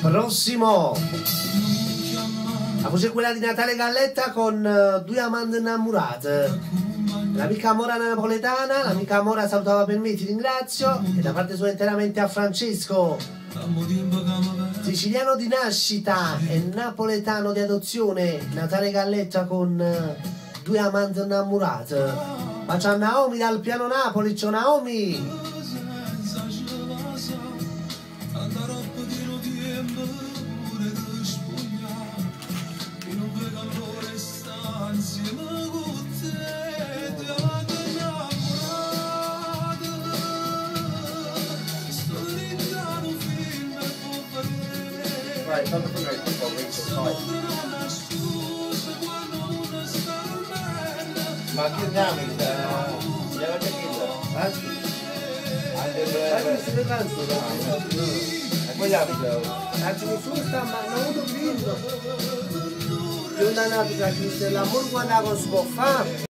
Prossimo, la voce è quella di Natale Galletta con Due amanti innamorate. L'amica Mora napoletana, l'amica Mora salutava per me, ti ringrazio, e da parte sua interamente a Francesco, siciliano di nascita e napoletano di adozione. Natale Galletta con Due amanti innamorate. Bacia a Naomi dal piano Napoli. Ciao Naomi. Right, another thing I think I'll wait till time. Ma che andiamo? Andiamo a capire? Siete tanto, E poi andiamo. nessuno sta ma non ho vinto. Io non ho capito, l'amore quando si può fare.